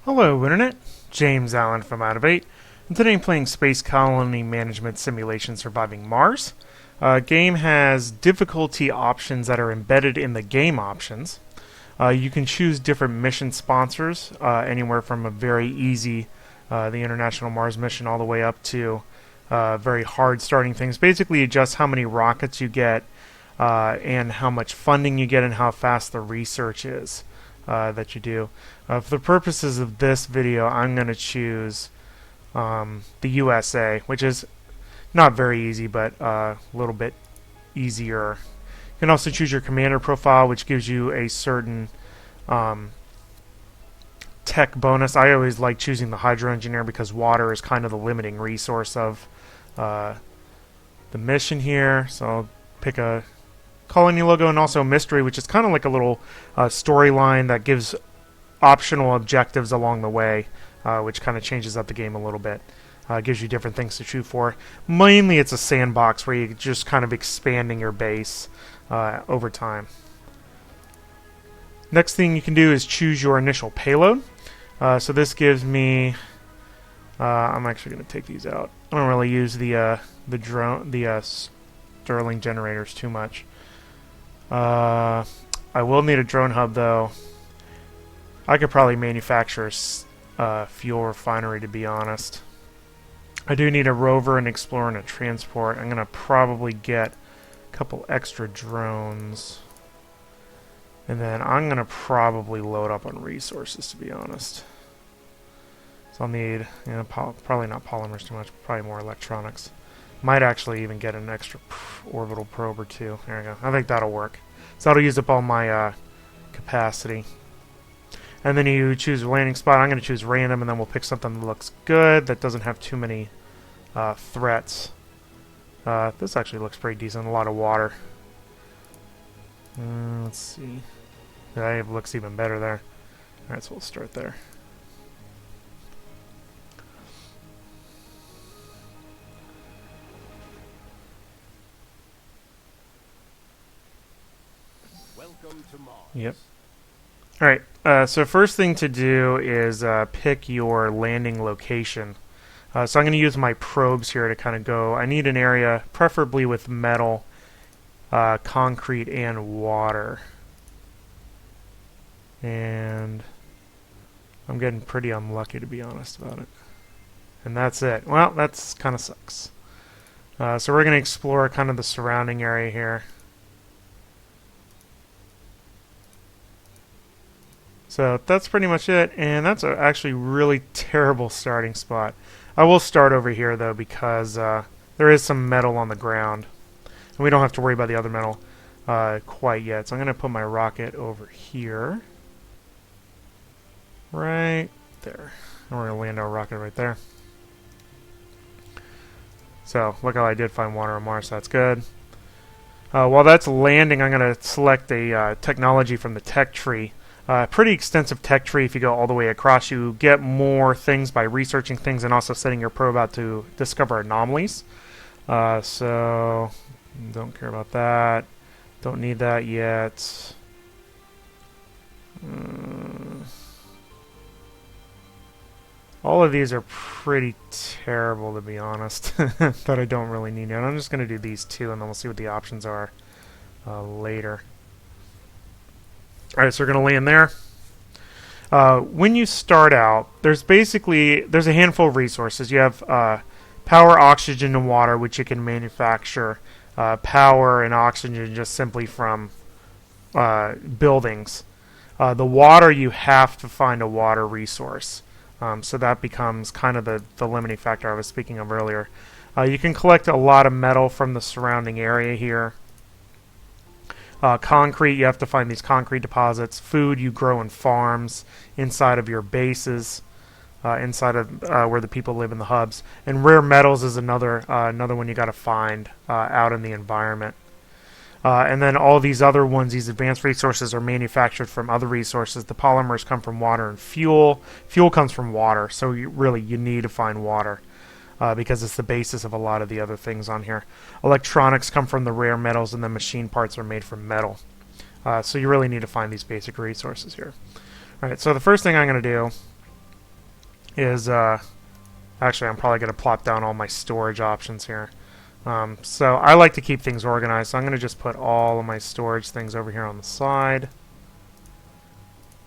Hello Internet, James Allen from Out of 8, and today I'm playing Space Colony Management Simulation Surviving Mars. Game has difficulty options that are embedded in the game options. You can choose different mission sponsors, anywhere from a very easy, the International Mars mission, all the way up to very hard starting things. Basically adjust how many rockets you get, and how much funding you get and how fast the research is. That you do. For the purposes of this video, I'm going to choose the USA, which is not very easy, but a little bit easier. You can also choose your commander profile, which gives you a certain tech bonus. I always like choosing the Hydro Engineer because water is kind of the limiting resource of the mission here. So I'll pick a colony logo and also mystery, which is kind of like a little storyline that gives optional objectives along the way, which kind of changes up the game a little bit. Gives you different things to shoot for. Mainly it's a sandbox where you're just kind of expanding your base over time. Next thing you can do is choose your initial payload. So this gives me... I'm actually going to take these out. I don't really use the Stirling generators too much. I will need a drone hub, though. I could probably manufacture a fuel refinery, to be honest. I do need a rover, an explorer, and a transport. I'm going to probably get a couple extra drones. And then I'm going to probably load up on resources, to be honest. So I'll need, probably not polymers too much, probably more electronics. Might actually even get an extra orbital probe or two. There we go. I think that'll work. So that'll use up all my capacity. And then you choose a landing spot. I'm going to choose random, and then we'll pick something that looks good, that doesn't have too many threats. This actually looks pretty decent. A lot of water. Let's see. That looks even better there. Alright, so we'll start there. Yep. Alright, so first thing to do is pick your landing location. So I'm going to use my probes here to kind of go. I need an area, preferably with metal, concrete, and water. And I'm getting pretty unlucky, to be honest about it. And that's it. Well, that's kind of sucks. So we're going to explore kind of the surrounding area here. So that's pretty much it, and that's actually really terrible starting spot. I will start over here, though, because there is some metal on the ground. And we don't have to worry about the other metal quite yet. So I'm going to put my rocket over here. Right there. And we're going to land our rocket right there. So look how I did find water on Mars, so that's good. While that's landing, I'm going to select a technology from the tech tree. Pretty extensive tech tree. If you go all the way across, you get more things by researching things and also setting your probe out to discover anomalies. So don't care about that. Don't need that yet. All of these are pretty terrible, to be honest, that I don't really need. And I'm just going to do these two, and then we'll see what the options are later. Alright, so we're going to land there. When you start out, there's a handful of resources. You have power, oxygen, and water, which you can manufacture. Power and oxygen just simply from buildings. The water, you have to find a water resource. So that becomes kind of the limiting factor I was speaking of earlier. You can collect a lot of metal from the surrounding area here. Concrete, you have to find these concrete deposits. Food, you grow in farms inside of your bases, inside of where the people live in the hubs. And rare metals is another one you got to find out in the environment. And then all these other ones, these advanced resources, are manufactured from other resources. The polymers come from water and fuel. Fuel comes from water, so you need to find water. Because it's the basis of a lot of the other things on here. Electronics come from the rare metals, and the machine parts are made from metal. So you really need to find these basic resources here. Alright, so the first thing I'm going to do is actually I'm probably going to plop down all my storage options here. So I like to keep things organized, so I'm going to just put all of my storage things over here on the side,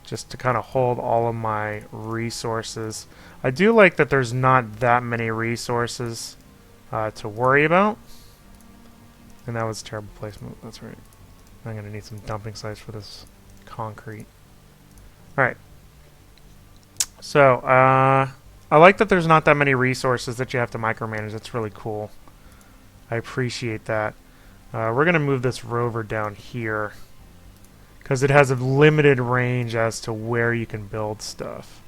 just to kind of hold all of my resources. I do like that there's not that many resources to worry about. And that was terrible placement, that's right. I'm going to need some dumping sites for this concrete. Alright. So, I like that there's not that many resources that you have to micromanage. That's really cool. I appreciate that. We're going to move this rover down here, because it has a limited range as to where you can build stuff.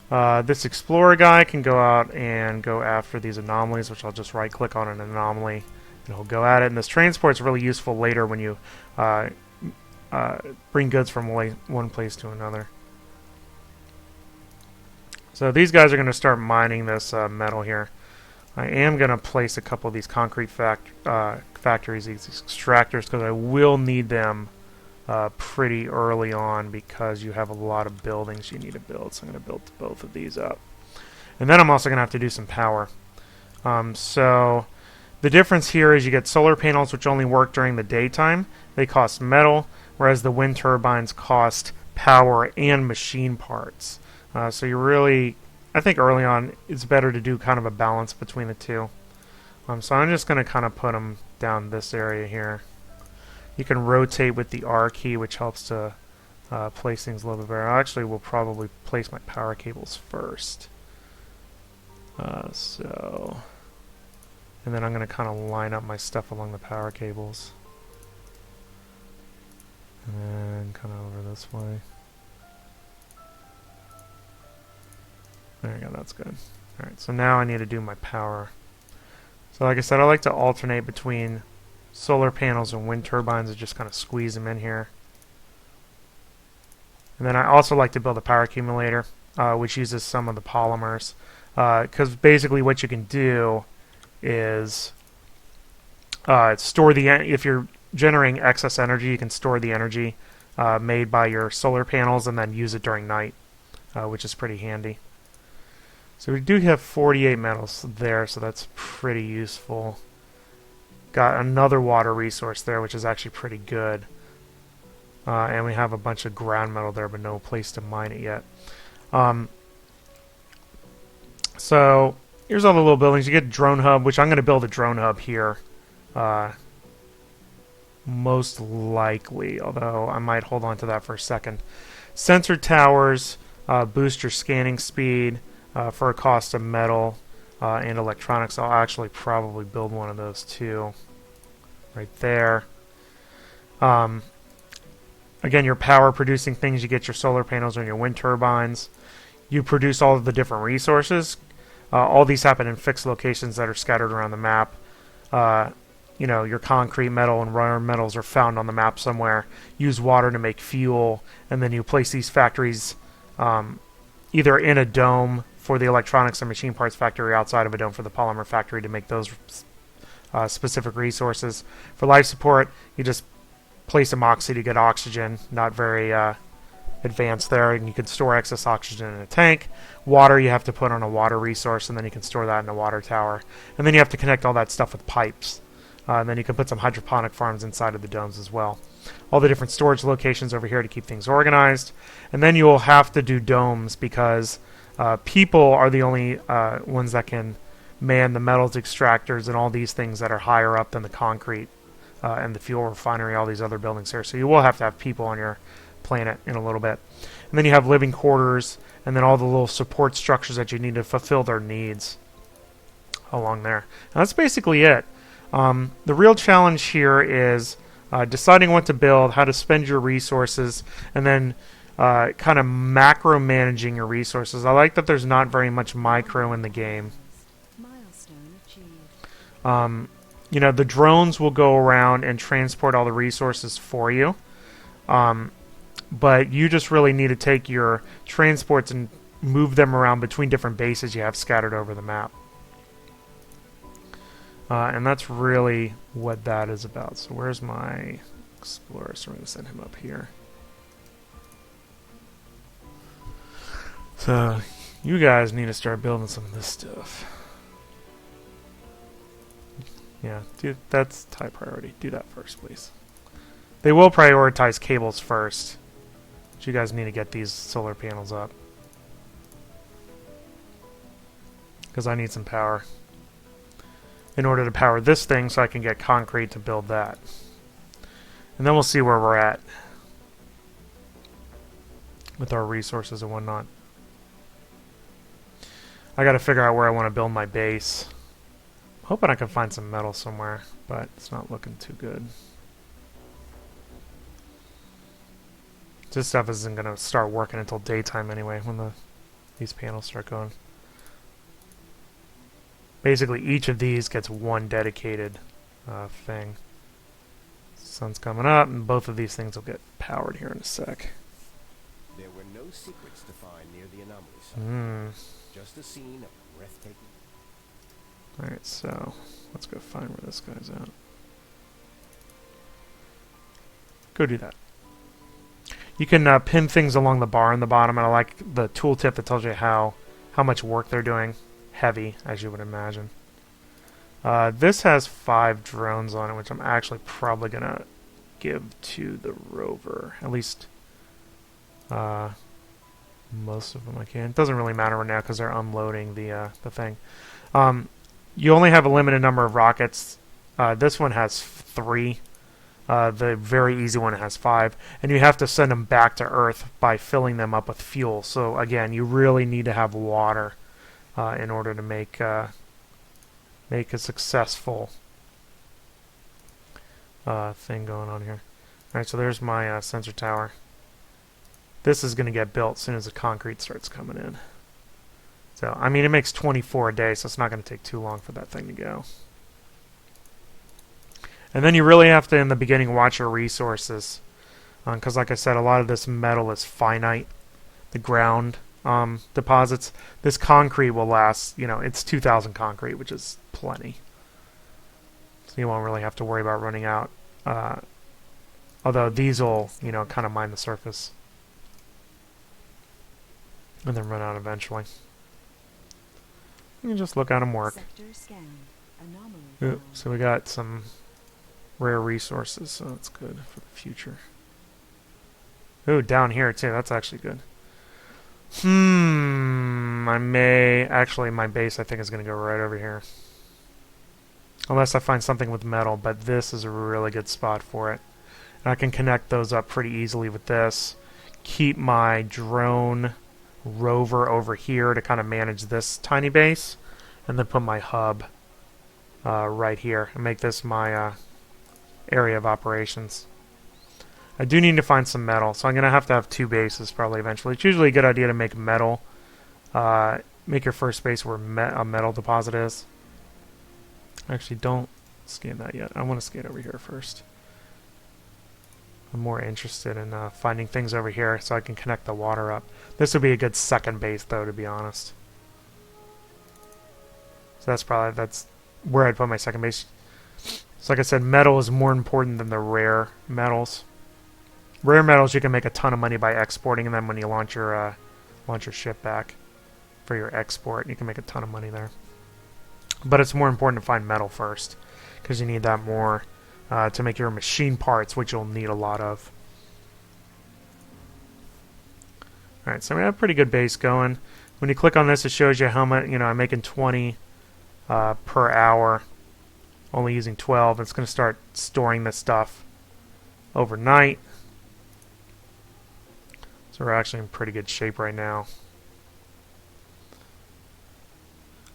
This explorer guy can go out and go after these anomalies, which I'll just right click on an anomaly and he'll go at it. And this transport's really useful later when you bring goods from one place to another. So these guys are going to start mining this metal here. I am going to place a couple of these concrete factories, these extractors, because I will need them pretty early on because you have a lot of buildings you need to build. So I'm going to build both of these up. And then I'm also going to have to do some power. So the difference here is you get solar panels which only work during the daytime. They cost metal, whereas the wind turbines cost power and machine parts. So you really, I think early on it's better to do kind of a balance between the two. So I'm just going to kind of put them down this area here. You can rotate with the R key, which helps to place things a little bit better. I actually will probably place my power cables first. And then I'm going to kind of line up my stuff along the power cables. And then kind of over this way. There we go, that's good. Alright, so now I need to do my power. So like I said, I like to alternate between solar panels and wind turbines and just kind of squeeze them in here. And then I also like to build a power accumulator, which uses some of the polymers. Because basically what you can do is store the if you're generating excess energy, you can store the energy made by your solar panels and then use it during night, which is pretty handy. So we do have 48 metals there, so that's pretty useful. Got another water resource there, which is actually pretty good. And we have a bunch of ground metal there, but no place to mine it yet. So here's all the little buildings. You get a drone hub, which I'm going to build a drone hub here. Most likely, although I might hold on to that for a second. Sensor towers boost your scanning speed for a cost of metal and electronics. I'll actually probably build one of those too. Right there. Again, your power producing things, you get your solar panels and your wind turbines. You produce all of the different resources. All these happen in fixed locations that are scattered around the map. You know, your concrete, metal, and rare metals are found on the map somewhere. Use water to make fuel, and then you place these factories either in a dome for the electronics and machine parts factory, outside of a dome for the polymer factory to make those specific resources. For life support, you just place a moxie to get oxygen, not very advanced there, and you can store excess oxygen in a tank. Water you have to put on a water resource, and then you can store that in a water tower. And then you have to connect all that stuff with pipes. And then you can put some hydroponic farms inside of the domes as well. All the different storage locations over here to keep things organized. And then you'll have to do domes because people are the only ones that can man the metals extractors and all these things that are higher up than the concrete and the fuel refinery, all these other buildings here. So you will have to have people on your planet in a little bit. And then you have living quarters and then all the little support structures that you need to fulfill their needs along there. And that's basically it. The real challenge here is deciding what to build, how to spend your resources, and then kind of macro managing your resources. I like that there's not very much micro in the game. You know, the drones will go around and transport all the resources for you. But you just really need to take your transports and move them around between different bases you have scattered over the map. And that's really what that is about. So where's my explorer? So we're going to send him up here. So You guys need to start building some of this stuff. Yeah, that's high priority. Do that first, please. They will prioritize cables first. But you guys need to get these solar panels up. Because I need some power. In order to power this thing so I can get concrete to build that. And then we'll see where we're at. With our resources and whatnot. I gotta figure out where I want to build my base. I'm hoping I can find some metal somewhere, but it's not looking too good. This stuff isn't gonna start working until daytime anyway, when these panels start going. Basically, each of these gets one dedicated thing. Sun's coming up, and both of these things will get powered here in a sec. There were no secrets to find near the anomaly site. Just a scene of breathtaking. Alright, so let's go find where this guy's at. Go do that. You can pin things along the bar in the bottom, and I like the tooltip that tells you how much work they're doing. Heavy, as you would imagine. This has 5 drones on it, which I'm actually probably going to give to the rover. At least most of them I can. It doesn't really matter right now because they're unloading the thing. You only have a limited number of rockets. This one has 3. The very easy one has 5. And you have to send them back to Earth by filling them up with fuel. So again, you really need to have water in order to make a successful thing going on here. Alright, so there's my sensor tower. This is going to get built as soon as the concrete starts coming in. So, I mean, it makes 24 a day, so it's not going to take too long for that thing to go. And then you really have to, in the beginning, watch your resources. Because, like I said, a lot of this metal is finite. The ground deposits. This concrete will last, it's 2,000 concrete, which is plenty. So you won't really have to worry about running out. Although these will, kind of mine the surface. And then run out eventually. You can just look at them work. Ooh, so we got some rare resources, so that's good for the future. Ooh, down here too, that's actually good. I may... Actually, my base I think is going to go right over here. Unless I find something with metal, but this is a really good spot for it. And I can connect those up pretty easily with this. Keep my drone rover over here to kind of manage this tiny base, and then put my hub right here and make this my area of operations. I do need to find some metal, so I'm going to have 2 bases probably eventually. It's usually a good idea to make metal. Make your first base where a metal deposit is. Actually, don't scan that yet. I want to scan over here first. I'm more interested in finding things over here so I can connect the water up. This would be a good second base, though, to be honest. So that's where I'd put my second base. So like I said, metal is more important than the rare metals. Rare metals you can make a ton of money by exporting them when you launch your ship back for your export. You can make a ton of money there. But it's more important to find metal first, because you need that more to make your machine parts, which you'll need a lot of. Alright, so we have a pretty good base going. When you click on this, it shows you how much, I'm making 20 per hour, only using 12. It's going to start storing this stuff overnight. So we're actually in pretty good shape right now.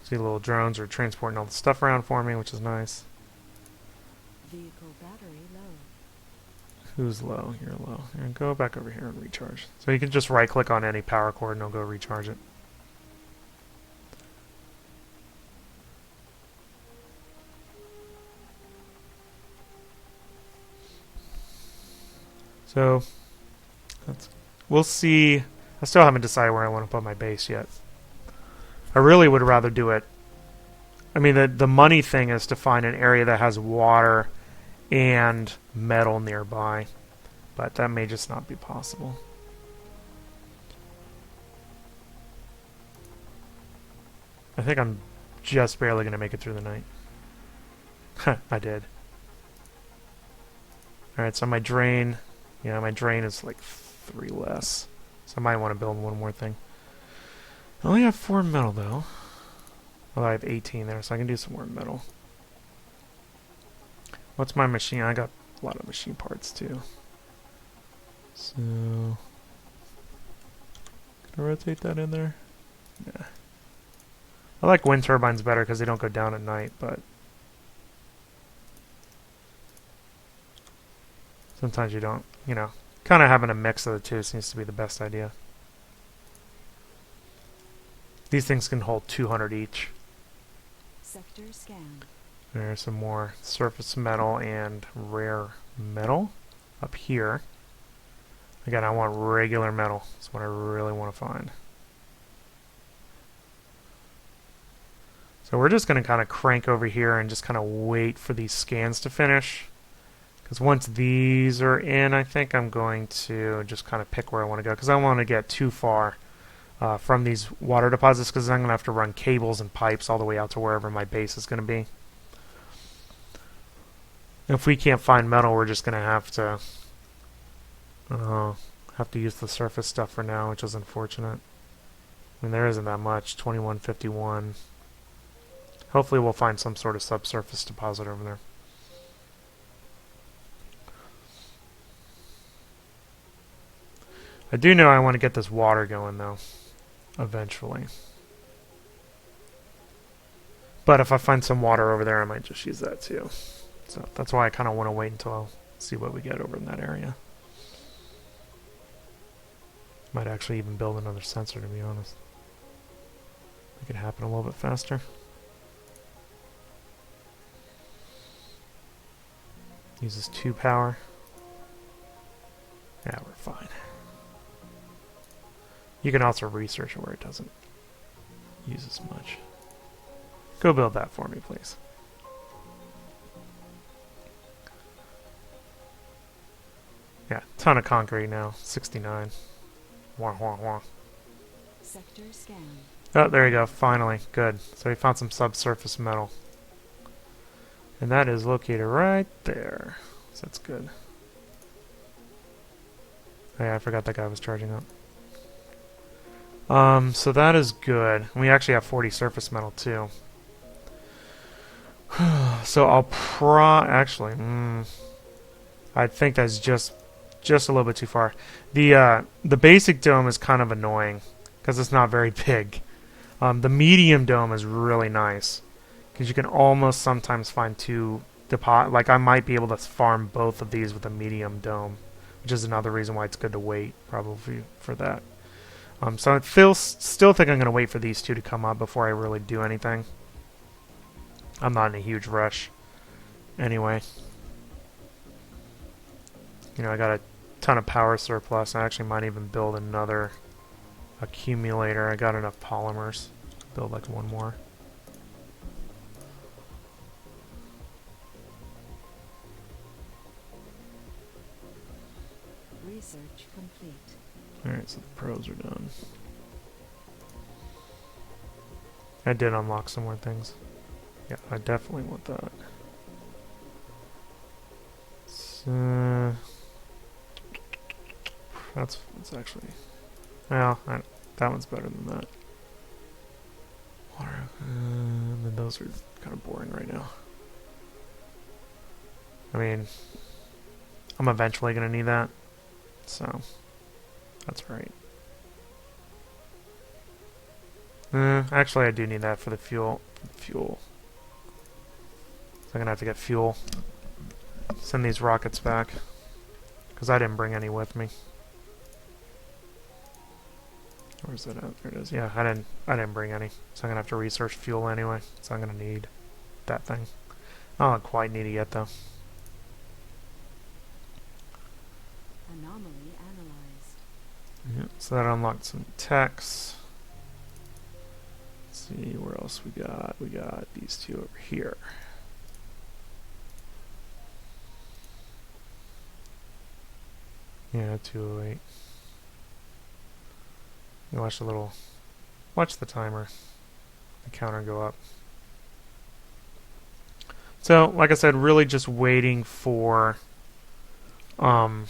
See, little drones are transporting all the stuff around for me, which is nice. Vehicle battery low. Who's low? You're low. Here, go back over here and recharge. So you can just right-click on any power cord and it'll go recharge it. So we'll see. I still haven't decided where I want to put my base yet. I really would rather do it. I mean, the money thing is to find an area that has water and metal nearby, but that may just not be possible. I think I'm just barely going to make it through the night. I did. Alright, so my drain... Yeah, my drain is like 3 less. So I might want to build one more thing. I only have 4 metal, though. Well, I have 18 there, so I can do some more metal. What's my machine? I got a lot of machine parts, too. So... Can I rotate that in there? Yeah. I like wind turbines better because they don't go down at night, but... Sometimes you don't, you know. Kind of having a mix of the two seems to be the best idea. These things can hold 200 each. Sector scanned. There's some more surface metal and rare metal up here. Again, I want regular metal. That's what I really want to find. So we're just going to kind of crank over here and just kind of wait for these scans to finish. Because once these are in, I think I'm going to just kind of pick where I want to go. Because I don't want to get too far from these water deposits, because I'm going to have to run cables and pipes all the way out to wherever my base is going to be. If we can't find metal, we're just going to have to use the surface stuff for now, which is unfortunate. I mean, there isn't that much. 2151. Hopefully we'll find some sort of subsurface deposit over there. I do know I want to get this water going, though, eventually. But if I find some water over there, I might just use that, too. So that's why I kind of want to wait until I see what we get over in that area. Might actually even build another sensor, to be honest. Make it happen a little bit faster. Uses 2 power. Yeah, we're fine. You can also research where it doesn't use as much. Go build that for me, please. Yeah, ton of concrete now. 69. Wah, wah, wah. Sector scanned. Oh, there you go. Finally. Good. So we found some subsurface metal. And that is located right there. So that's good. Oh, yeah, I forgot that guy was charging up. So that is good. We actually have 40 surface metal, too. So I'll actually, I think that's just a little bit too far. The basic dome is kind of annoying because it's not very big. The medium dome is really nice because you can almost sometimes find 2 deposit. Like I might be able to farm both of these with a medium dome, which is another reason why it's good to wait probably for that. So I still think I'm going to wait for these 2 to come up before I really do anything. I'm not in a huge rush anyway. You know, I got a ton of power surplus. I actually might even build another accumulator. I got enough polymers to build like 1 more. Research complete. Alright, so the pros are done. I did unlock some more things. Yeah, I definitely want that. So, that's actually... Well, that one's better than that. Water, and then those are kind of boring right now. I mean, I'm eventually going to need that, so that's right. Actually, I do need that for the fuel. So I'm going to have to get fuel. Send these rockets back, because I didn't bring any with me. Where's that at? There it is. Yeah, I didn't bring any, so I'm gonna have to research fuel anyway. So I'm gonna need that thing. I don't quite need it yet though. Anomaly analyzed. Yeah, so that unlocked some techs. Let's see where else we got. We got these 2 over here. Yeah, 208. You watch the timer. the counter go up. So, like I said, really just waiting for to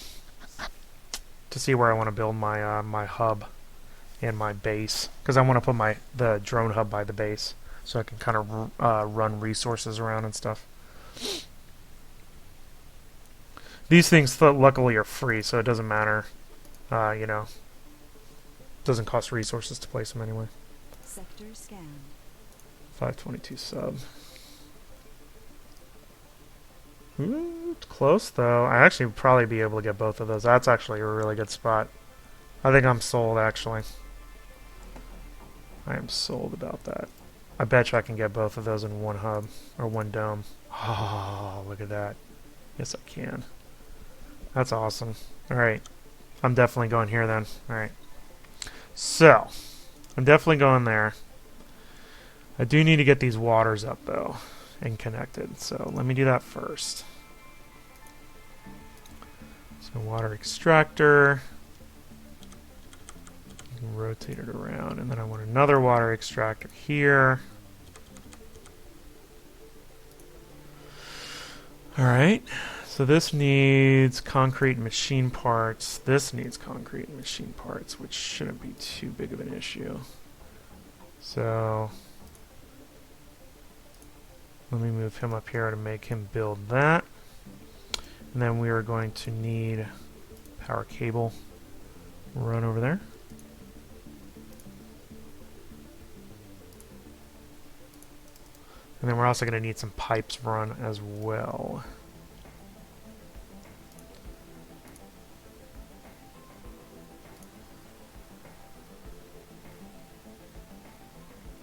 see where I want to build my my hub and my base, because I want to put the drone hub by the base so I can kind of run resources around and stuff. These things luckily are free, so it doesn't matter. You know, doesn't cost resources to place them anyway. Sector scanned. 522 sub. It's close though. I actually would probably be able to get both of those. That's actually a really good spot. I think I'm sold actually. I am sold about that. I bet you I can get both of those in one hub or one dome. Oh, look at that. Yes, I can. That's awesome. Alright. I'm definitely going here then. Alright. So, I'm definitely going there. I do need to get these waters up though and connected. So, let me do that first. So, water extractor. Rotate it around, and then I want another water extractor here. Alright, so this needs concrete machine parts. This needs concrete machine parts, which shouldn't be too big of an issue. So, let me move him up here to make him build that. And then we are going to need power cable run over there. And then we're also going to need some pipes run as well.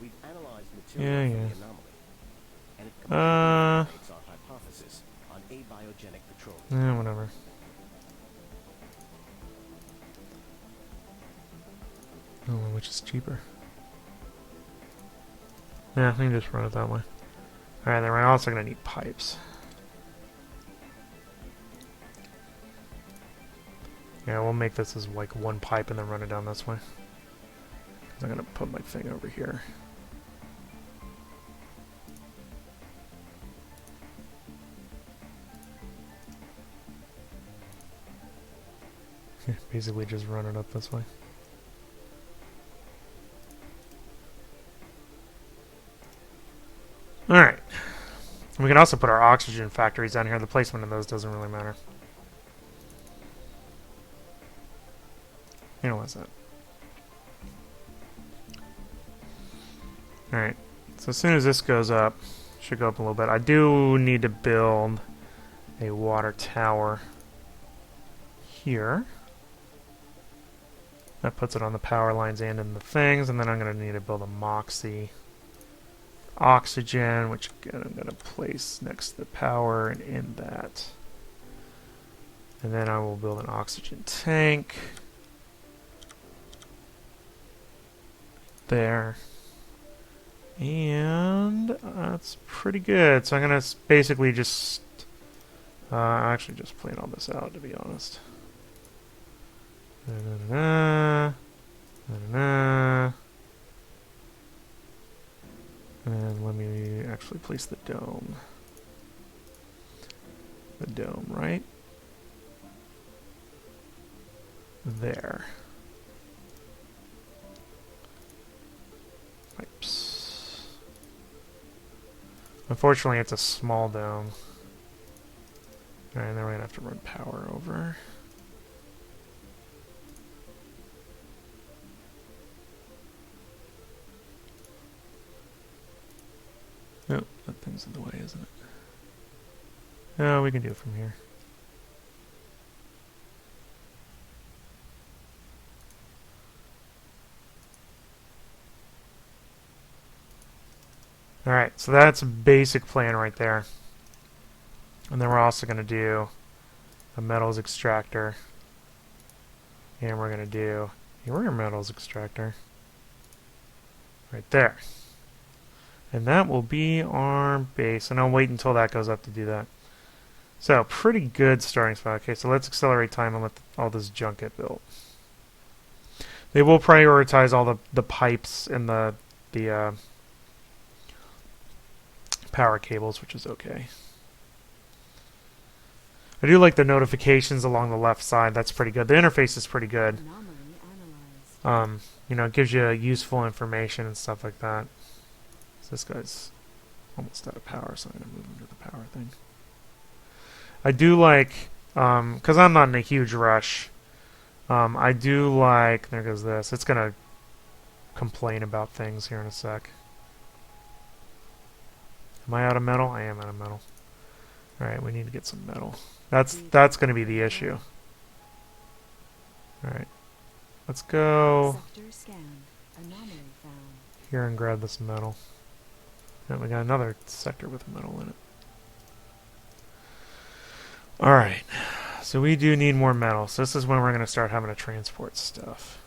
We've analyzed Yeah, material yeah. from the anomaly, and it completely validates our hypothesis on abiogenic petroleum. Whatever. Oh, well, which is cheaper? Yeah, I can just run it that way. Alright, then we're also going to need pipes. Yeah, we'll make this as like one pipe and then run it down this way. 'Cause I'm going to put my thing over here. Basically just run it up this way. Alright. We can also put our oxygen factories down here. The placement of those doesn't really matter. You know what's that? Alright. So as soon as this goes up, should go up a little bit. I do need to build a water tower here. That puts it on the power lines and in the things, and then I'm going to need to build a Moxie oxygen, which again I'm going to place next to the power and in that. And then I will build an oxygen tank there. And that's pretty good. So I'm going to basically just actually just plan all this out, to be honest. And let me actually place the dome. The dome, right? There. Pipes. Unfortunately, it's a small dome. Alright, then we're going to have to run power over. Nope, that thing's in the way, isn't it? No, we can do it from here. Alright, so that's a basic plan right there. And then we're also going to do a metals extractor. And we're going to do a rare metals extractor. Right there. And that will be our base. And I'll wait until that goes up to do that. So, pretty good starting spot. Okay, so let's accelerate time and let all this junk get built. They will prioritize all the pipes and the power cables, which is okay. I do like the notifications along the left side. That's pretty good. The interface is pretty good. Anomaly analyzed. You know, it gives you useful information and stuff like that. So this guy's almost out of power, so I'm going to move him to the power thing. I do like, because I'm not in a huge rush, I do like, there goes this. It's going to complain about things here in a sec. Am I out of metal? I am out of metal. Alright, we need to get some metal. That's going to be the issue. Alright. Let's go Sector scanned. Anomaly found. here and grab this metal. And we got another sector with metal in it. Alright. So we do need more metal. So this is when we're going to start having to transport stuff.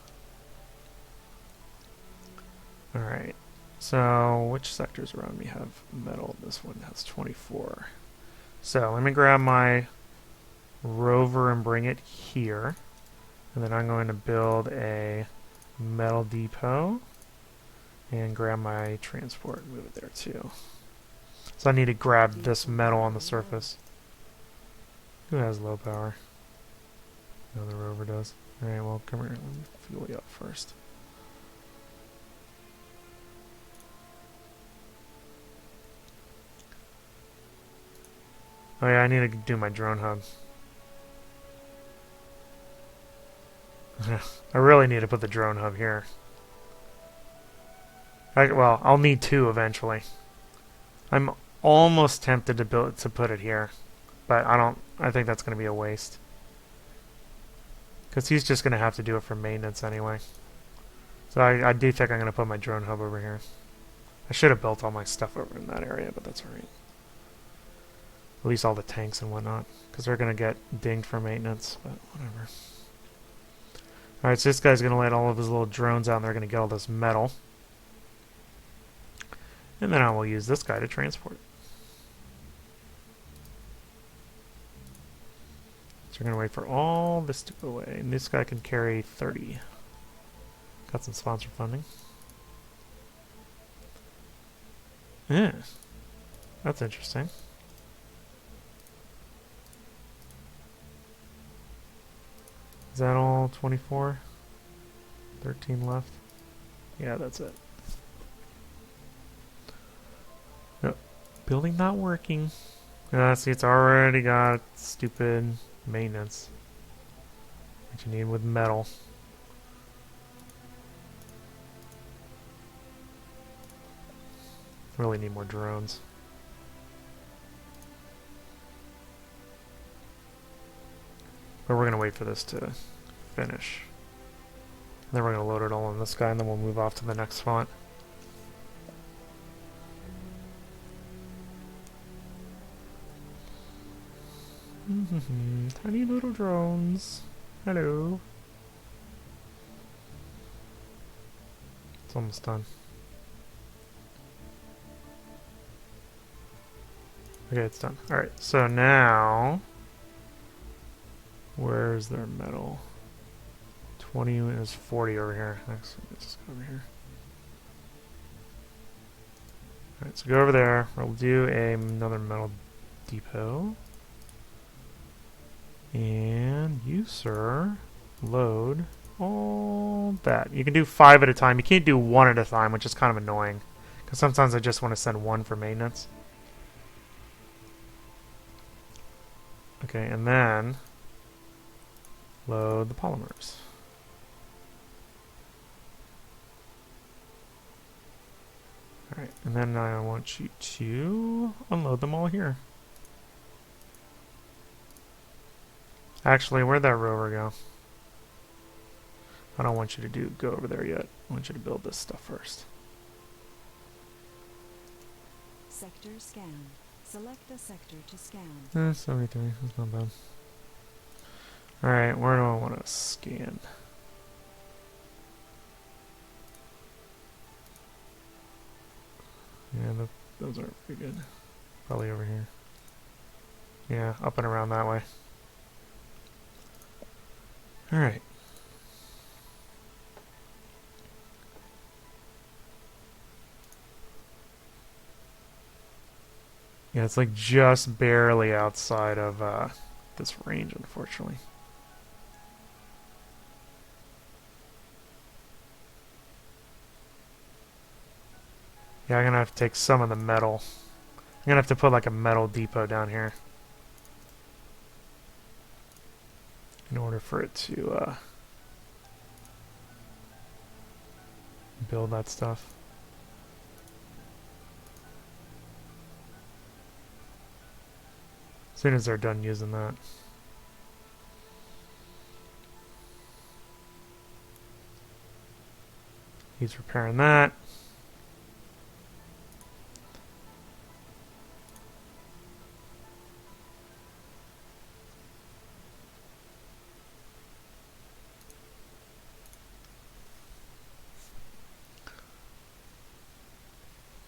Alright. So which sectors around me have metal? This one has 24. So let me grab my rover and bring it here. And then I'm going to build a metal depot and grab my transport and move it there too. So I need to grab this metal on the surface. Who has low power? No, the rover does. Alright, well, come here. Let me fuel you up first. Oh yeah, I need to do my drone hub. I really need to put the drone hub here. Well, I'll need two eventually. I'm almost tempted to put it here, but I think that's going to be a waste. Because he's just going to have to do it for maintenance anyway. So I do think I'm going to put my drone hub over here. I should have built all my stuff over in that area, but that's alright. At least all the tanks and whatnot, because they're going to get dinged for maintenance, but whatever. Alright, so this guy's going to let all of his little drones out and they're going to get all this metal. And then I will use this guy to transport. So we're going to wait for all this to go away. And this guy can carry 30. Got some sponsor funding. Yeah. That's interesting. Is that all 24? 13 left? Yeah, that's it. Nope. Building not working. See, it's already got stupid maintenance. What you need with metal. Really need more drones. But we're going to wait for this to finish. Then we're going to load it all on this guy, and then we'll move off to the next font. Tiny little drones. Hello. It's almost done. Okay, it's done. Alright, so now... Where's their metal? 20 is 40 over here. Next, let's go over here. Alright, so go over there. We'll do another metal depot. And you, sir, load all that. You can do 5 at a time. You can't do 1 at a time, which is kind of annoying. Because sometimes I just want to send 1 for maintenance. Okay, and then... load the polymers. Alright, and then I want you to unload them all here. Actually, where'd that rover go? I don't want you to go over there yet. I want you to build this stuff first. Sector scanned. Select a sector to scan. 73, that's not bad. Alright, where do I want to scan? Yeah, those aren't pretty good. Probably over here. Yeah, up and around that way. Alright. Yeah, it's like just barely outside of this range, unfortunately. Yeah, I'm gonna have to take some of the metal. I'm gonna have to put like a metal depot down here in order for it to build that stuff. As soon as they're done using that. He's repairing that.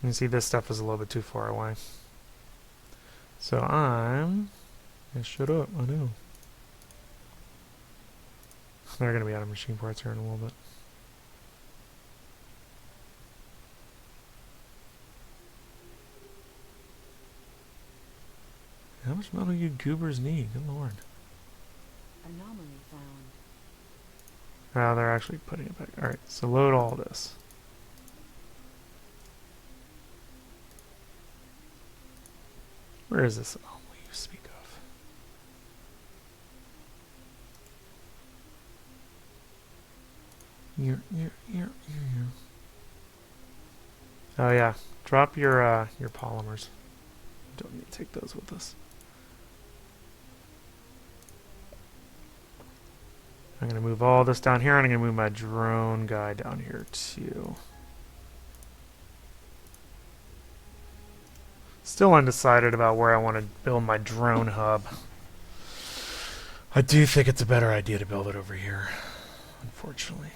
You can see this stuff is a little bit too far away. So I'm... Yeah, shut up, I know. They're going to be out of machine parts here in a little bit. How much metal do you goobers need? Good lord. Anomaly found. Oh, they're actually putting it back. Alright, so load all this. Where is this anomaly you speak of? Here. Oh yeah, drop your polymers. Don't need to take those with us. I'm going to move all this down here, and I'm going to move my drone guy down here too. Still undecided about where I want to build my drone hub. I do think it's a better idea to build it over here, unfortunately.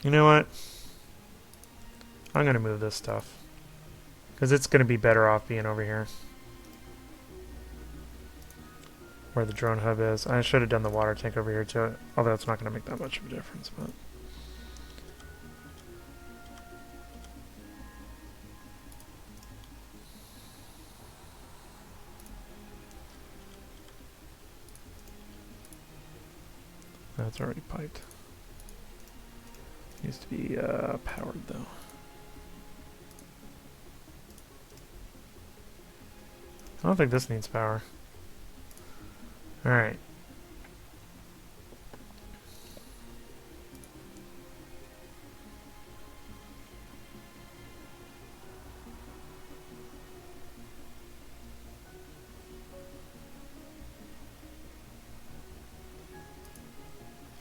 You know what? I'm going to move this stuff. Because it's going to be better off being over here. Where the drone hub is. I should have done the water tank over here too. Although it's not going to make that much of a difference. But that's already piped. Needs to be powered though. I don't think this needs power. Alright.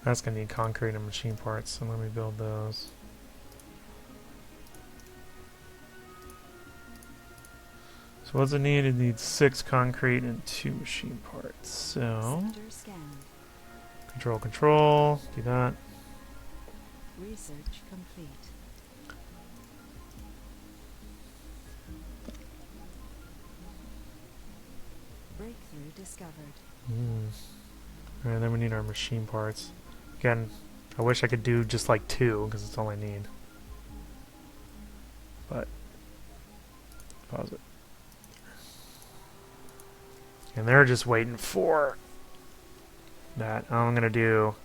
That's going to need concrete and machine parts, so let me build those. So what's it need? It needs 6 concrete and 2 machine parts. So, Sector scanned. control, do that. Research complete. Breakthrough discovered. Alright, then we need our machine parts. Again, I wish I could do just like 2, because it's all I need. But, pause it. And they're just waiting for that. I'm going to do...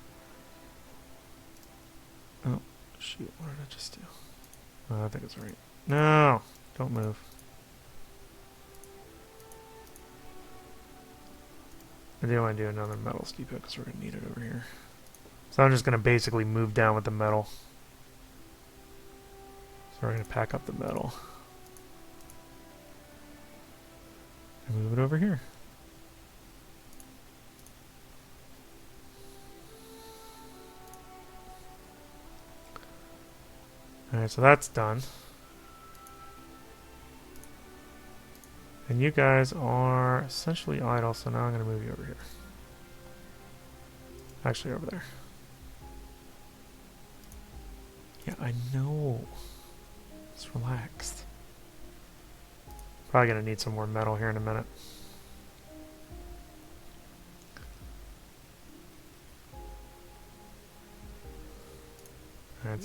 Oh, shoot. What did I just do? Oh, I think it's right. No! Don't move. I do want to do another metal depot because we're going to need it over here. So I'm just going to basically move down with the metal. So we're going to pack up the metal. And move it over here. Alright, so that's done. And you guys are essentially idle, so now I'm going to move you over here. Actually, over there. Yeah, I know. Just relaxed. Probably going to need some more metal here in a minute.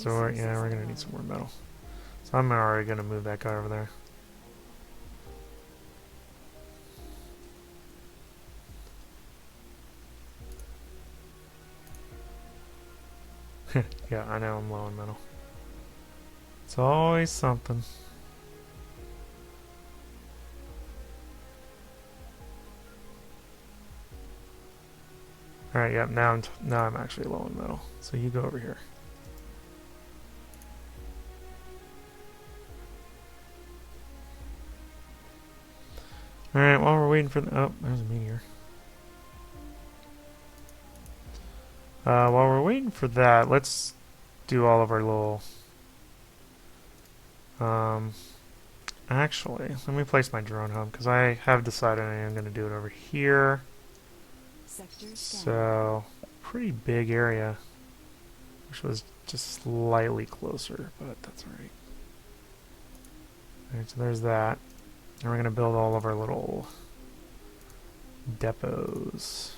Alright, so we're gonna need some more metal. So I'm already gonna move that guy over there. Yeah, I know I'm low on metal. It's always something. Alright, yep, now I'm actually low on metal. So you go over here. Alright, while we're waiting for the... Oh, there's a meteor. While we're waiting for that, let's do all of our little... Actually, let me place my drone hub, because I have decided I am going to do it over here. So, pretty big area. Which was just slightly closer, but that's alright. Alright, so there's that. And we're going to build all of our little depots.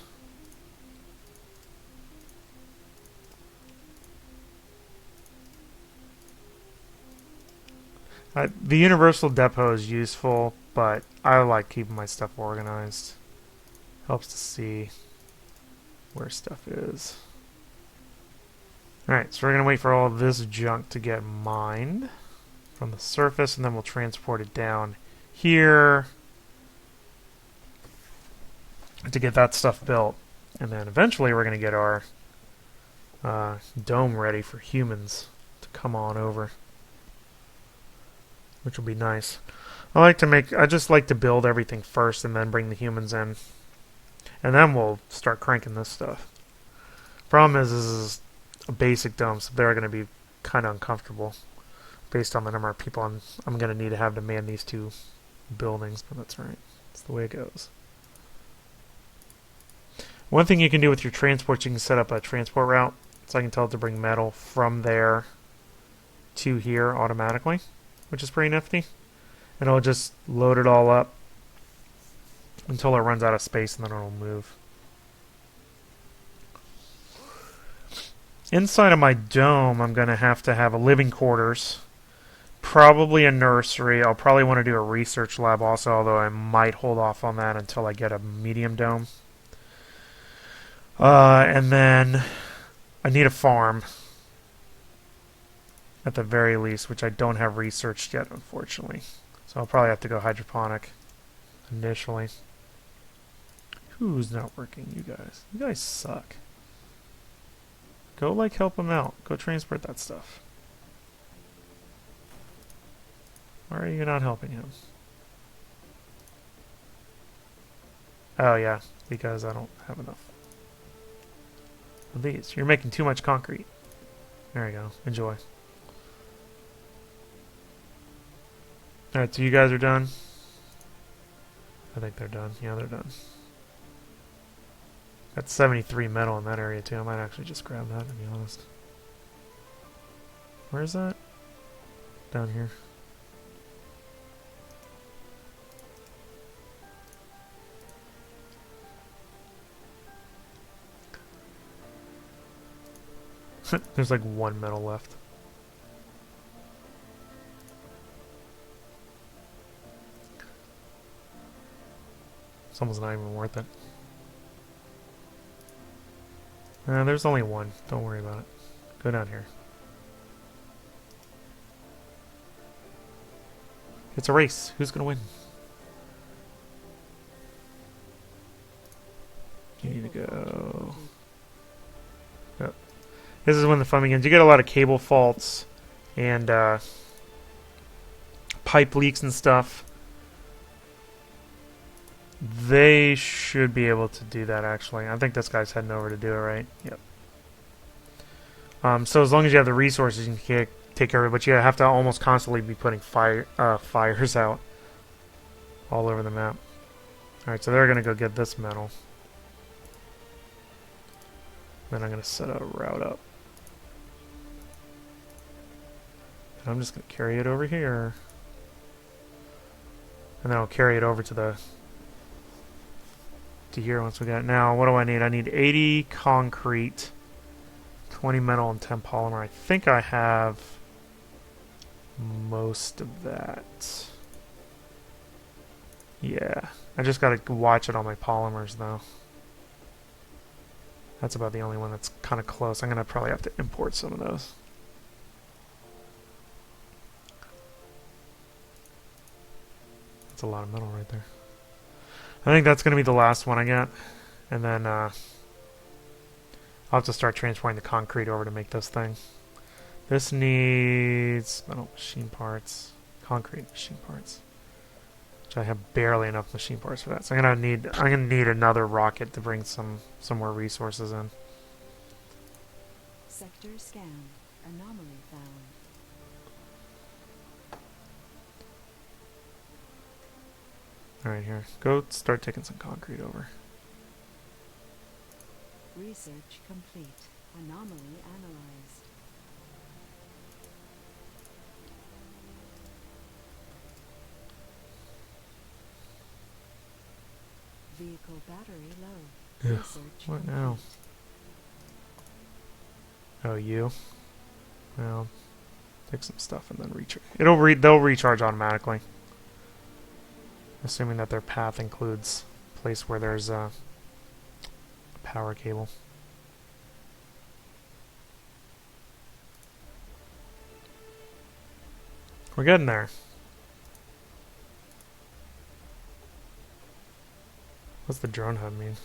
The universal depot is useful, but I like keeping my stuff organized. Helps to see where stuff is. Alright, so we're going to wait for all of this junk to get mined from the surface, and then we'll transport it down here to get that stuff built. And then eventually we're going to get our dome ready for humans to come on over, which will be nice. I just like to build everything first and then bring the humans in. And then we'll start cranking this stuff. Problem is, this is a basic dome, so they're going to be kind of uncomfortable based on the number of people I'm going to need to have to man these two buildings, but that's right. That's the way it goes. One thing you can do with your transport, you can set up a transport route, so I can tell it to bring metal from there to here automatically, which is pretty nifty. And it'll just load it all up until it runs out of space, and then it'll move. Inside of my dome, I'm going to have a living quarters, probably a nursery. I'll probably want to do a research lab also, although I might hold off on that until I get a medium dome. And then I need a farm, at the very least, which I don't have researched yet, unfortunately. So I'll probably have to go hydroponic initially. Who's not working? You guys. You guys suck. Go, like, help him out. Go transport that stuff. Why are you not helping him? Oh, yeah. Because I don't have enough of these. You're making too much concrete. There you go. Enjoy. Alright, so you guys are done? I think they're done. Yeah, they're done. Got 73 metal in that area too. I might actually just grab that, to be honest. Where is that? Down here. There's like one metal left. It's almost not even worth it. There's only one. Don't worry about it. Go down here. It's a race. Who's gonna win? You need to go. Yep. This is when the fun begins. You get a lot of cable faults and pipe leaks and stuff. They should be able to do that, actually. I think this guy's heading over to do it, right? Yep. So as long as you have the resources, you can take care of it, but you have to almost constantly be putting fires out all over the map. Alright, so they're going to go get this metal. Then I'm going to set a route up. And I'm just going to carry it over here. And then I'll carry it over to here once we got it. Now, what do I need? I need 80 concrete 20 metal and 10 polymer. I think I have most of that. Yeah. I just gotta watch it on my polymers, though. That's about the only one that's kind of close. I'm gonna probably have to import some of those. That's a lot of metal right there. I think that's gonna be the last one I get. And then, I'll have to start transporting the concrete over to make this thing. This needs metal machine parts, concrete machine parts, which I have barely enough machine parts for that. So I'm gonna need another rocket to bring some more resources in. Sector scan. Anomaly found. All right, here, go start taking some concrete over. Research complete. Anomaly analyzed. Vehicle battery low. Ugh, Research what complete. now? Oh, you? Well, take some stuff and then recharge. They'll recharge automatically, assuming that their path includes a place where there's a power cable. We're getting there. What's the drone hub mean?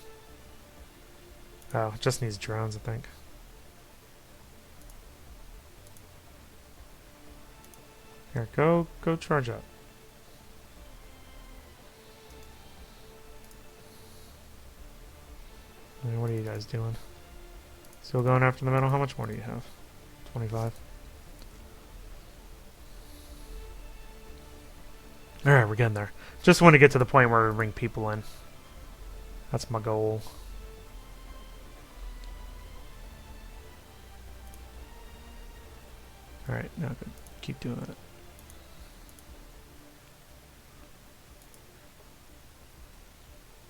Oh, it just needs drones, I think. Here, go charge up. And what are you guys doing? Still going after the metal? How much more do you have? 25. Alright, we're getting there. Just want to get to the point where we bring people in. That's my goal. Alright, now good. Keep doing it.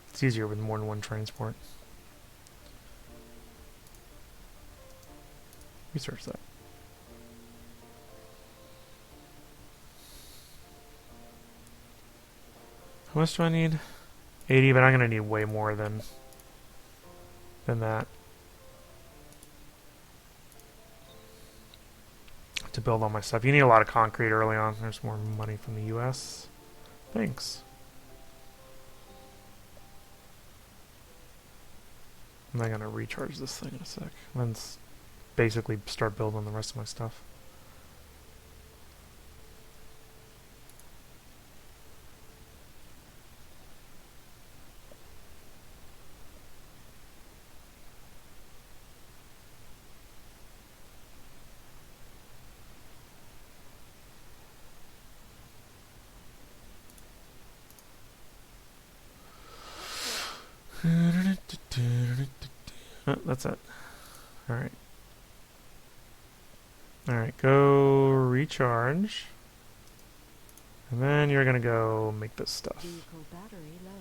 It's easier with more than one transport. Research that. How much do I need? 80, but I'm gonna need way more than that to build all my stuff. You need a lot of concrete early on. There's more money from the US. Thanks. I'm not gonna recharge this thing in a sec. And then basically start building the rest of my stuff. Oh, that's it. Alright. Alright, go recharge. And then you're gonna go make this stuff. Vehicle battery low.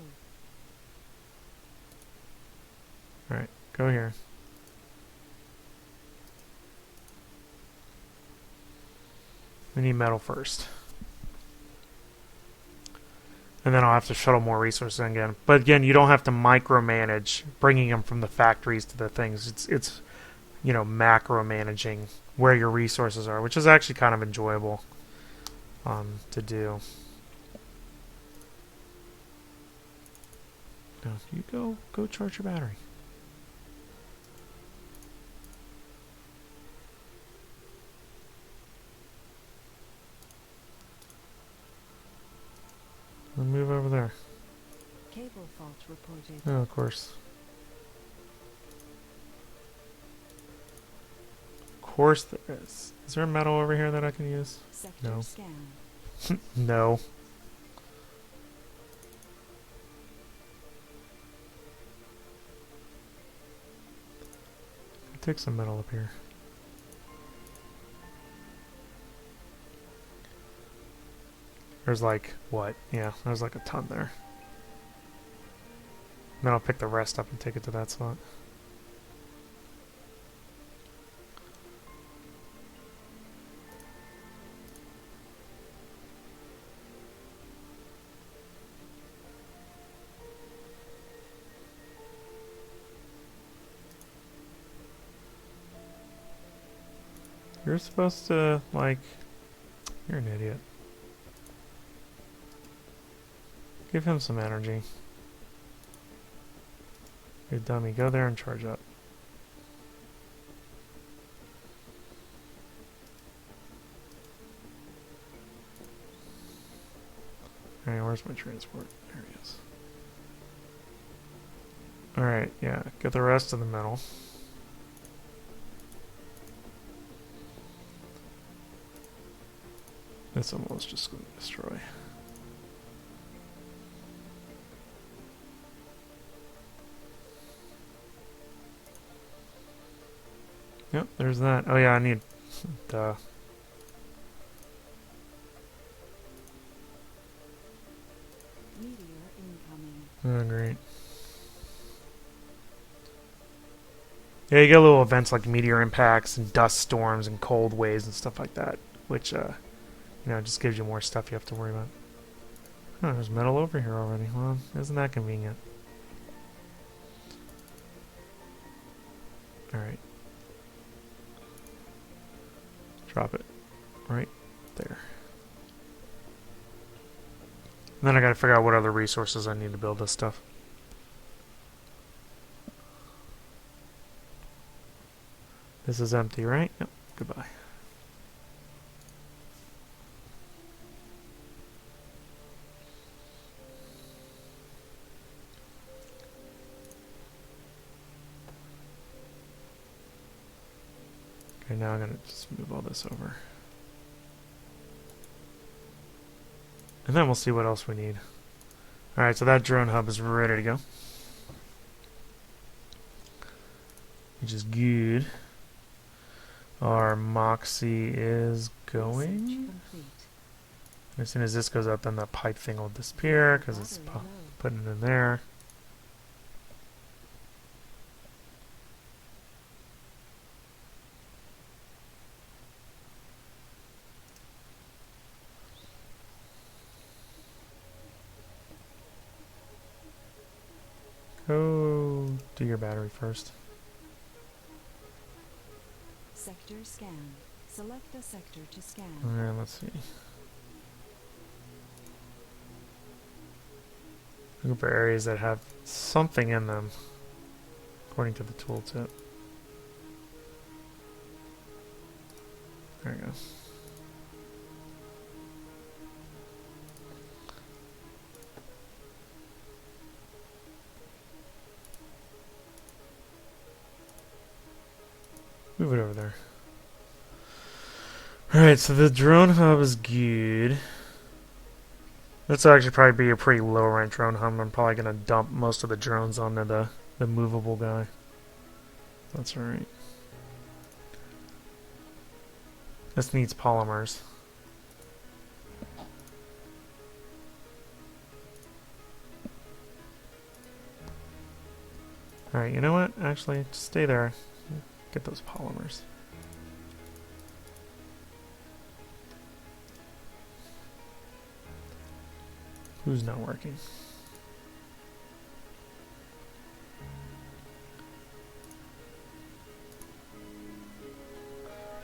Alright, go here. We need metal first. And then I'll have to shuttle more resources in again. But again, you don't have to micromanage bringing them from the factories to the things. It's you know, macro managing where your resources are, which is actually kind of enjoyable to do. Now, you go charge your battery. And move over there. Cable fault reported. Oh, of course. Of course there is. Is there metal over here that I can use? Sector No. scan. No. Take some metal up here. There's like, what? Yeah, there's like a ton there. Then I'll pick the rest up and take it to that spot. You're supposed to, like... You're an idiot. Give him some energy. You dummy. Go there and charge up. Alright, where's my transport? There he is. Alright, yeah. Get the rest of the metal. This one was just going to destroy. Yep, there's that. Oh yeah, I need... Duh. Meteor incoming. Oh, great. Yeah, you get little events like meteor impacts and dust storms and cold waves and stuff like that, which, you know, just gives you more stuff you have to worry about. Oh, there's metal over here already. Well, isn't that convenient? Alright. Drop it. Right there. And then I gotta figure out what other resources I need to build this stuff. This is empty, right? Yep. Goodbye. Okay, now I'm gonna just move all this over. And then we'll see what else we need. Alright, so that drone hub is ready to go. Which is good. Our Moxie is going. Research complete. As soon as this goes up, then the pipe thing will disappear because it's Battery low. putting it in there. Go do your battery first. Sector scan. Select a sector to scan. Alright, let's see. Look for areas that have something in them, according to the tooltip. There you go. Move it over there. Alright, so the drone hub is good. This will actually probably be a pretty low rank drone hub. I'm probably going to dump most of the drones onto the movable guy. That's alright. This needs polymers. Alright, you know what? Actually, just stay there. Get those polymers. Who's not working?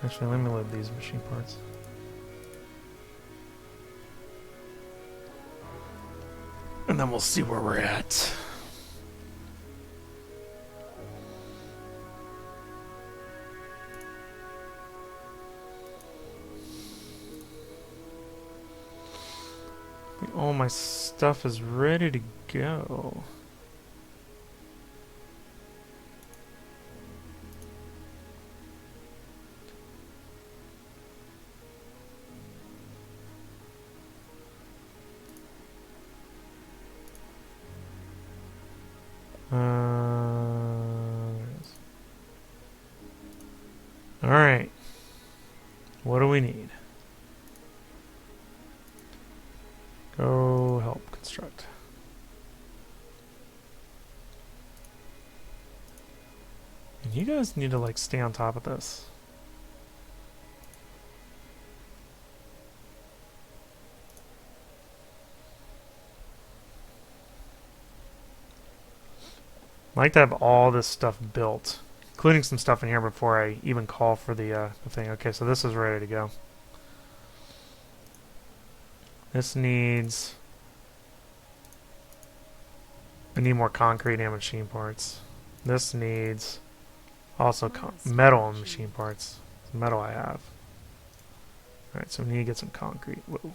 Actually, let me load these machine parts. And then we'll see where we're at. All my stuff is ready to go. There it is. All right. What do we need? Go help construct. And you guys need to like stay on top of this. I like to have all this stuff built including some stuff in here before I even call for the thing. Okay, so this is ready to go. This needs... I need more concrete and machine parts. This needs also metal and machine parts. Metal I have. Alright, so we need to get some concrete. Whoa.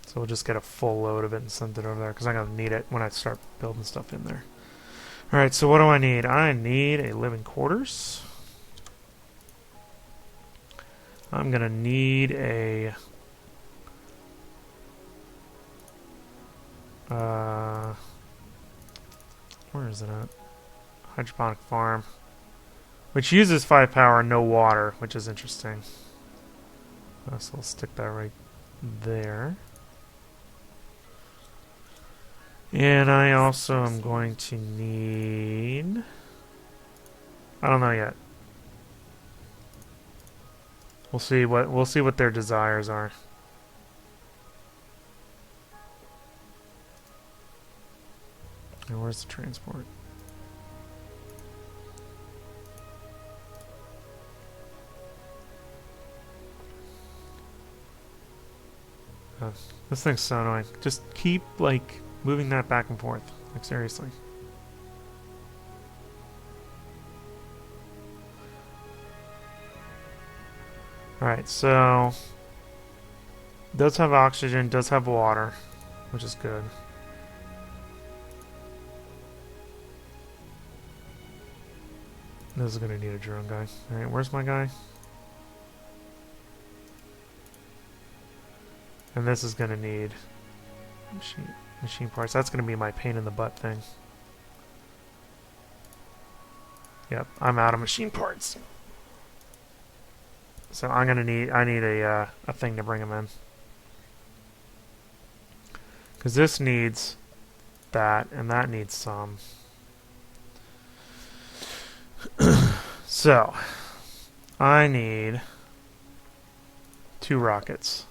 So we'll just get a full load of it and send it over there, because I'm going to need it when I start building stuff in there. Alright, so what do I need? I need a living quarters. I'm going to need a... where is it at? Hydroponic Farm. Which uses 5 power and no water, which is interesting. So we'll stick that right there. And I also am going to need... I don't know yet. We'll see what their desires are. And where's the transport? This thing's so annoying. Just keep, like, moving that back and forth. Like, seriously. Alright, so... does have oxygen, does have water, which is good. This is gonna need a drone guy. Alright, where's my guy? And this is gonna need machine parts. That's gonna be my pain in the butt thing. Yep, I'm out of machine parts. So I'm gonna need a thing to bring them in. Because this needs that, and that needs some. So, I need 2 rockets.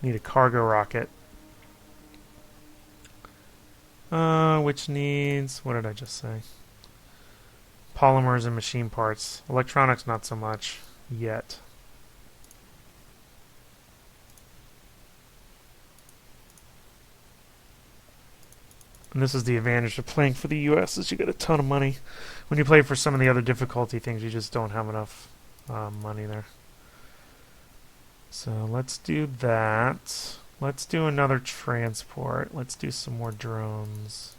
Need a cargo rocket. Which needs... what did I just say? Polymers and machine parts. Electronics, not so much yet. And this is the advantage of playing for the US, is you get a ton of money. When you play for some of the other difficulty things, you just don't have enough money there. So let's do that. Let's do another transport. Let's do some more drones.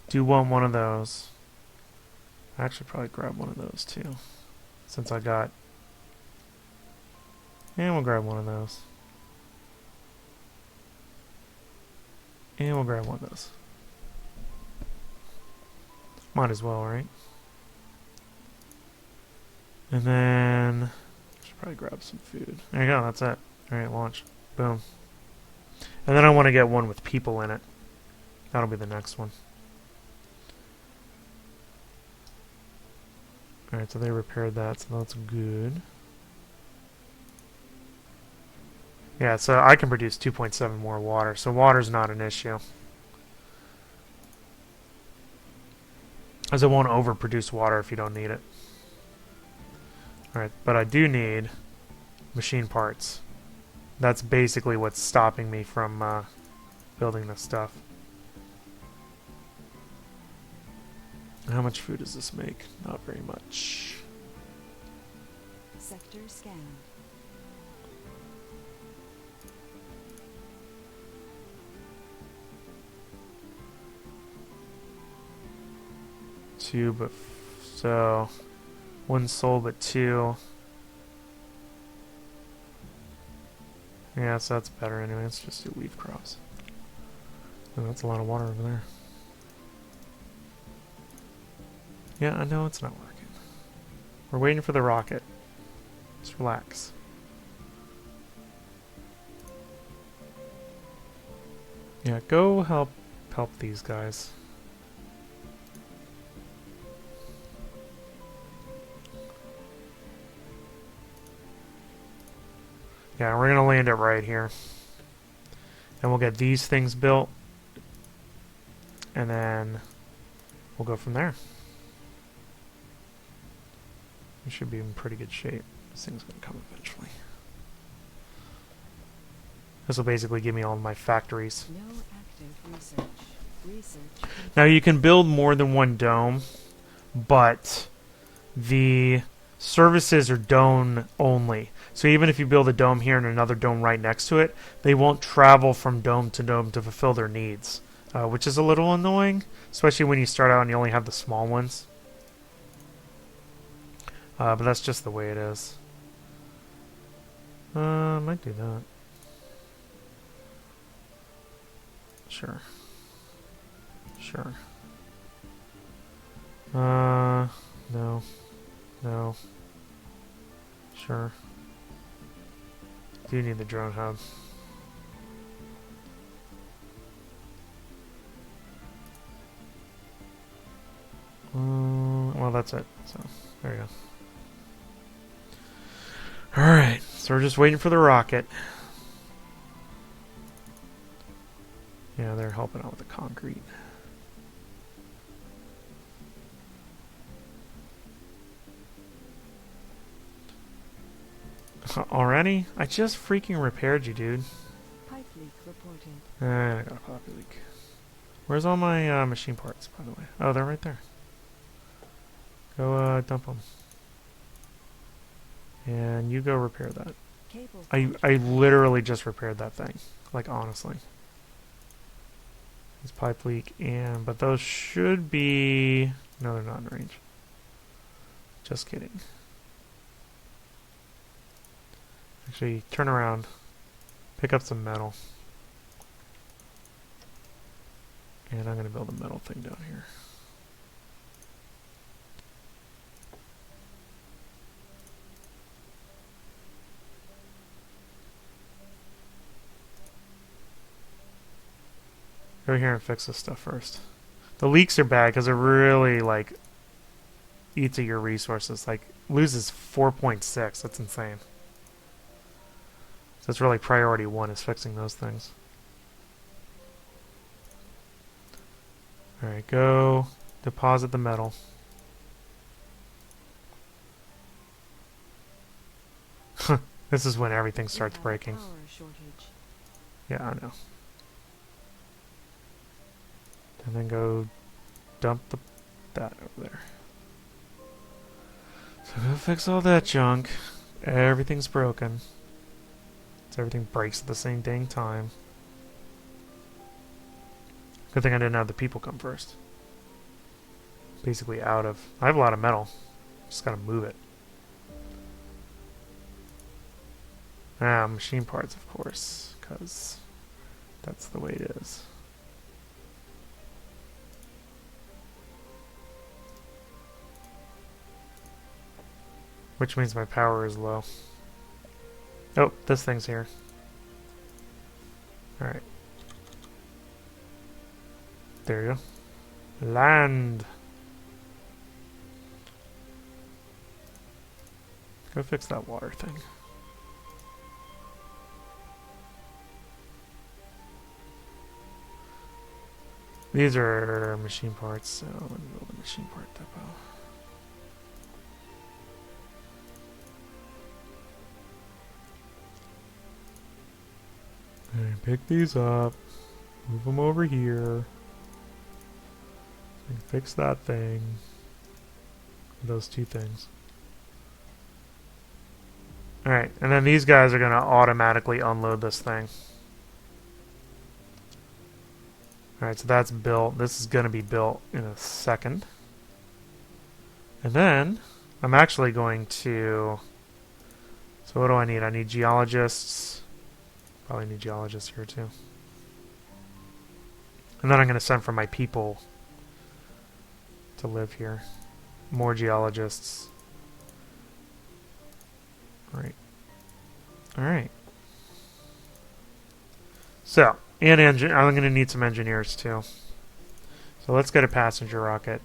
Do want one of those. I actually probably grab one of those too, since I got... and we'll grab one of those. And we'll grab one of those. Might as well, right? And then... should probably grab some food. There you go, that's it. Alright, launch. Boom. And then I want to get one with people in it. That'll be the next one. Alright, so they repaired that, so that's good. Yeah, so I can produce 2.7 more water, so water's not an issue. As it won't overproduce water if you don't need it. Alright, but I do need machine parts. That's basically what's stopping me from building this stuff. How much food does this make? Not very much. Sector scanned. Two, but so 1 soul, but 2. Yeah, so that's better anyway. Let's just do leaf crops. Oh, that's a lot of water over there. Yeah, I know it's not working. We're waiting for the rocket. Just relax. Yeah, go help these guys. Yeah, we're gonna land it right here. And we'll get these things built. And then we'll go from there. We should be in pretty good shape. This thing's gonna come eventually. This will basically give me all of my factories. No active research. Research. Now you can build more than one dome, but the services are dome only. So even if you build a dome here and another dome right next to it, they won't travel from dome to fulfill their needs, which is a little annoying, especially when you start out and you only have the small ones. But that's just the way it is. Might do that. Sure. Sure. No. No. Sure. Do need the drone hub. Well, that's it. So, there you go. Alright, so we're just waiting for the rocket. Yeah, they're helping out with the concrete. Already? I just freaking repaired you, dude. Pipe leak reported. I got a pipe leak. Where's all my machine parts, by the way? Oh, they're right there. Go dump them. And you go repair that. Cable. I literally just repaired that thing. Like, honestly. This pipe leak, but those should be... No, they're not in range. Just kidding. Actually, turn around. Pick up some metal. And I'm going to build a metal thing down here. Go here and fix this stuff first. The leaks are bad because it really, like, eats at your resources. Like, loses 4.6. That's insane. So it's really priority 1 is fixing those things. Alright, go deposit the metal. This is when everything starts breaking. Power shortage. Yeah, I know. And then go dump that over there. So go fix all that junk. Everything's broken. So everything breaks at the same dang time. Good thing I didn't have the people come first. Basically out of... I have a lot of metal. Just gotta move it. Machine parts, of course. Because that's the way it is. Which means my power is low. Oh, this thing's here. Alright. There you go. Land! Go fix that water thing. These are machine parts, so let me build a machine part depot. And pick these up, move them over here, and fix that thing, those two things. Alright, and then these guys are going to automatically unload this thing. Alright, so that's built. This is going to be built in a second. And then, I'm actually going to... So what do I need? I need geologists. Probably need geologists here too. And then I'm going to send for my people to live here. More geologists. Right. Alright. So, and I'm going to need some engineers too. So let's get a passenger rocket.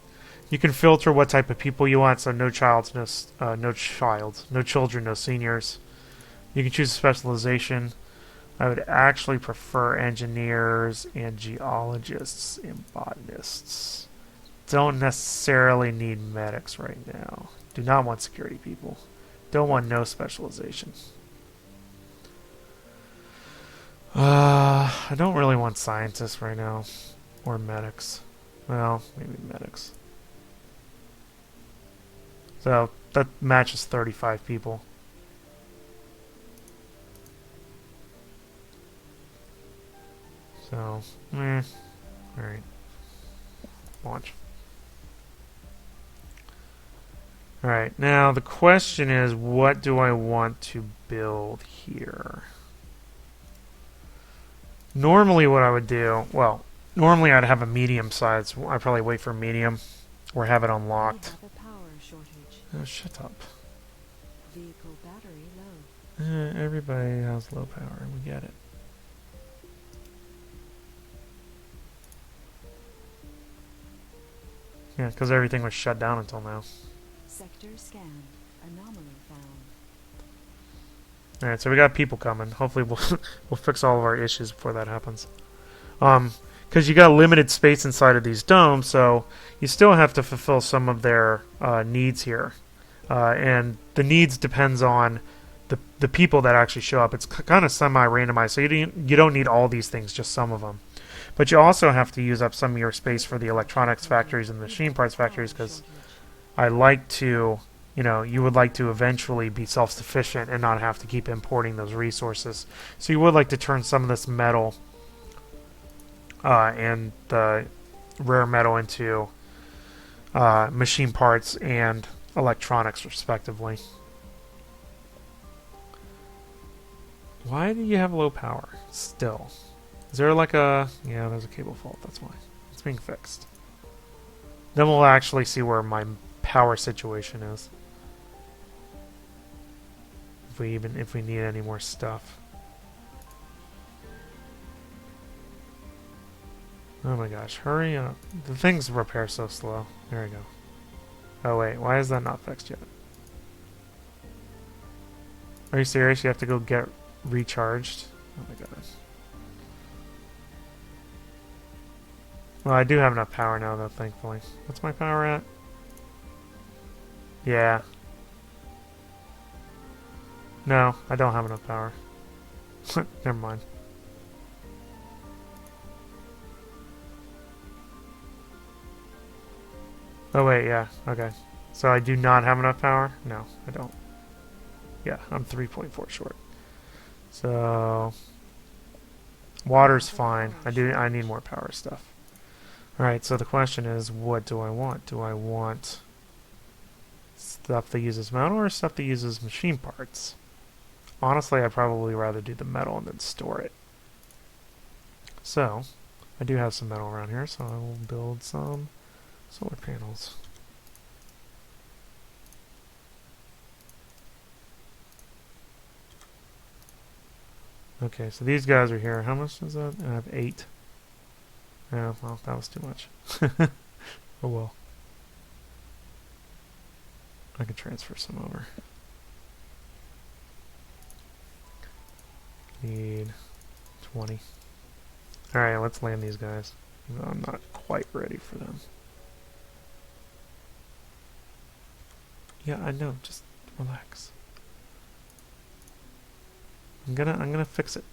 You can filter what type of people you want, so no children, no seniors. You can choose a specialization. I would actually prefer engineers and geologists and botanists. Don't necessarily need medics right now. Do not want security people. Don't want no specialization. I don't really want scientists right now. Or medics. Well, maybe medics. So, that matches 35 people. So, alright. Launch. Alright, now the question is, what do I want to build here? Normally what I would do, well, normally I'd have a medium size. I'd probably wait for medium or have it unlocked. We have a power shortage. Oh, shut up. Vehicle battery low. Everybody has low power. We get it. Yeah, because everything was shut down until now. Sector scanned. Anomaly found. Alright, so we got people coming. Hopefully we'll fix all of our issues before that happens. Because you got limited space inside of these domes, so you still have to fulfill some of their needs here. And the needs depends on the people that actually show up. It's kind of semi-randomized, so you don't need all these things, just some of them. But you also have to use up some of your space for the electronics factories and the machine parts factories, because I like to, you would like to eventually be self-sufficient and not have to keep importing those resources. So you would like to turn some of this metal and the rare metal into machine parts and electronics, respectively. Why do you have low power still? Is there like a... Yeah, there's a cable fault, that's why. It's being fixed. Then we'll actually see where my power situation is. If we need any more stuff. Oh my gosh, hurry up. The things repair so slow. There we go. Oh wait, why is that not fixed yet? Are you serious? You have to go get recharged? Oh my gosh. Well, I do have enough power now, though, thankfully. What's my power at? Yeah. No, I don't have enough power. Never mind. Oh, wait, yeah. Okay. So I do not have enough power? No, I don't. Yeah, I'm 3.4 short. So... Water's fine. I need more power stuff. Alright, so the question is, what do I want? Do I want stuff that uses metal or stuff that uses machine parts? Honestly, I'd probably rather do the metal and then store it. So, I do have some metal around here, so I will build some solar panels. Okay, so these guys are here. How much is that? I have 8. Yeah, well, that was too much. Oh well. I can transfer some over. Need 20. Alright, let's land these guys. Even though I'm not quite ready for them. Yeah, I know, just relax. I'm gonna fix it.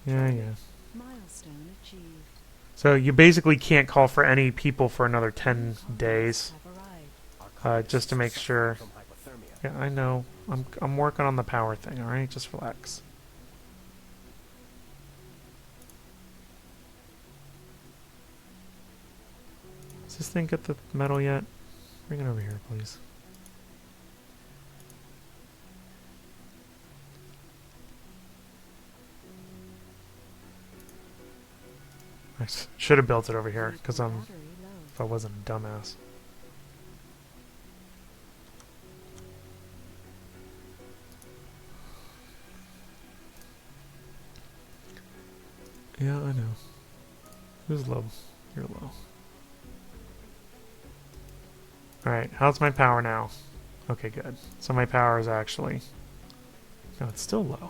Yeah. Milestone achieved. So you basically can't call for any people for another 10 days, Have arrived. just to make sure. From hypothermia. Yeah, I know. I'm working on the power thing. All right, just relax. Does this thing get the metal yet? Bring it over here, please. I should have built it over here, because Battery low. if I wasn't a dumbass. Yeah, I know. Who's low? You're low. Alright, how's my power now? Okay, good. So my power is actually... No, it's still low.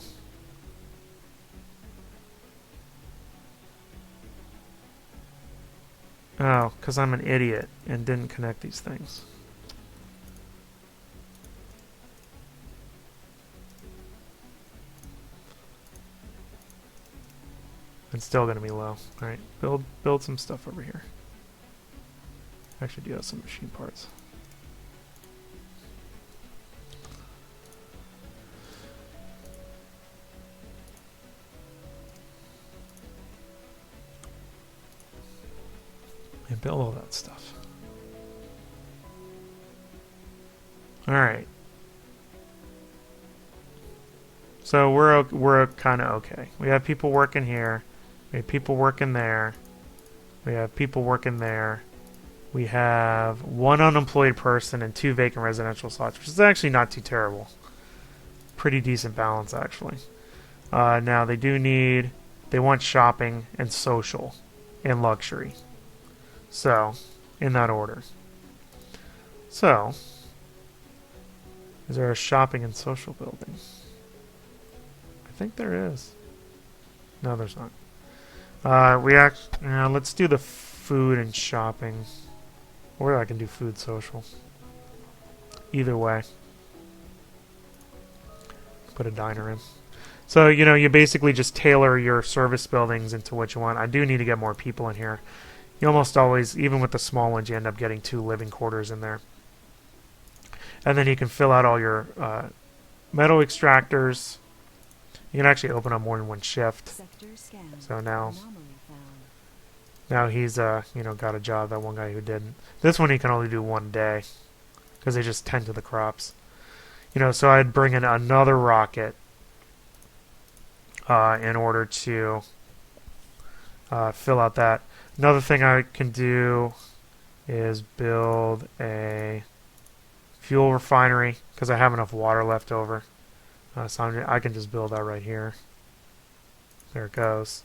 Oh, because I'm an idiot and didn't connect these things. It's still going to be low. Alright, build some stuff over here. Actually, do have some machine parts. And build all that stuff. Alright. So we're kind of okay. We have people working here. We have people working there. We have people working there. We have 1 unemployed person and 2 vacant residential slots, which is actually not too terrible. Pretty decent balance, actually. Now, they want shopping and social and luxury. So, in that order. So, is there a shopping and social building? I think there is. No, there's not. Let's do the food and shopping. Or I can do food social. Either way. Put a diner in. So, you basically just tailor your service buildings into what you want. I do need to get more people in here. You almost always, even with the small ones, you end up getting 2 living quarters in there. And then you can fill out all your metal extractors. You can actually open up more than 1 shift. So now he's got a job, that one guy who didn't. This one he can only do 1 day because they just tend to the crops. So I'd bring in another rocket in order to fill out that. Another thing I can do is build a fuel refinery because I have enough water left over. So I can just build that right here. There it goes.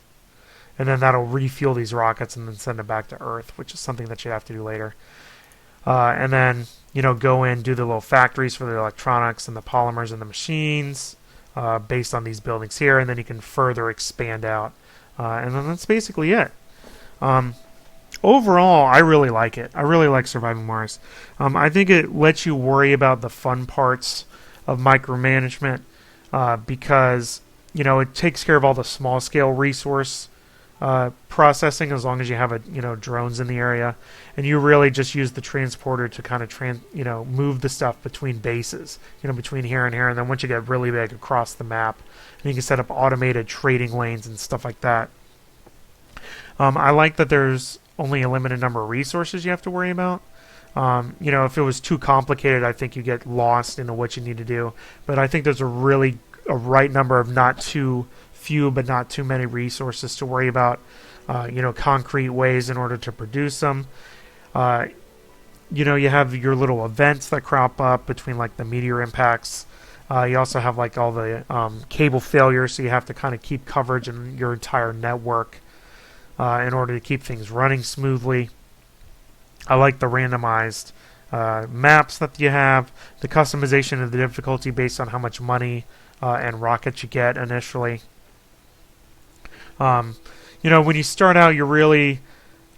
And then that'll refuel these rockets and then send it back to Earth, which is something that you have to do later. And then, go in, do the little factories for the electronics and the polymers and the machines based on these buildings here, and then you can further expand out. And then that's basically it. Overall, I really like it. I really like Surviving Mars. I think it lets you worry about the fun parts of micromanagement because, it takes care of all the small-scale resource processing as long as you have drones in the area, and you really just use the transporter to kind of move the stuff between bases, between here and here, and then once you get really big across the map, and you can set up automated trading lanes and stuff like that. I like that there's only a limited number of resources you have to worry about. If it was too complicated, I think you get lost into what you need to do. But I think there's a right number of not too few but not too many resources to worry about. Concrete ways in order to produce them. You have your little events that crop up between like the meteor impacts. You also have like all the cable failures, so you have to kind of keep coverage in your entire network in order to keep things running smoothly. I like the randomized maps that you have, the customization of the difficulty based on how much money and rockets you get initially. When you start out, you're really,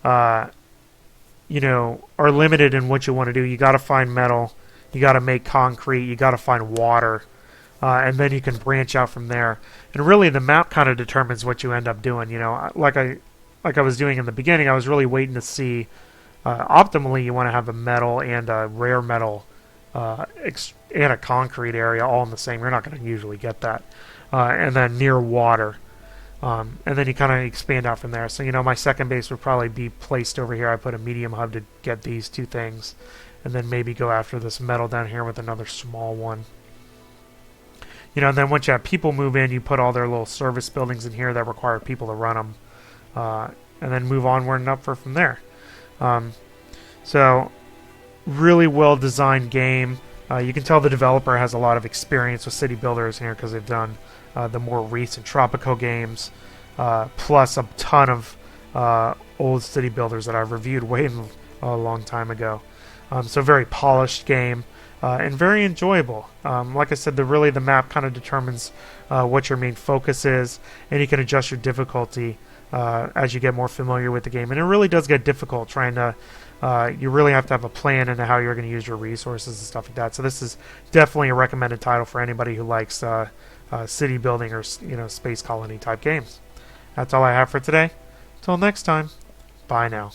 are limited in what you want to do. You got to find metal, you got to make concrete, you got to find water, and then you can branch out from there. And really, the map kind of determines what you end up doing. Like I was doing in the beginning, I was really waiting to see. Optimally, you want to have a metal and a rare metal and a concrete area all in the same. You're not going to usually get that. And then near water. And then you kind of expand out from there. So, my second base would probably be placed over here. I put a medium hub to get these 2 things. And then maybe go after this metal down here with another small one. And then once you have people move in, you put all their little service buildings in here that require people to run them. And then move onward and upward from there. So, really well-designed game. You can tell the developer has a lot of experience with city builders here because they've done the more recent Tropico games, plus a ton of old city builders that I've reviewed way a long time ago. So very polished game and very enjoyable. Like I said, the map kind of determines what your main focus is, and you can adjust your difficulty as you get more familiar with the game. And it really does get difficult trying to. You really have to have a plan into how you're going to use your resources and stuff like that. So this is definitely a recommended title for anybody who likes city building or space colony type games. That's all I have for today. Till next time, bye now.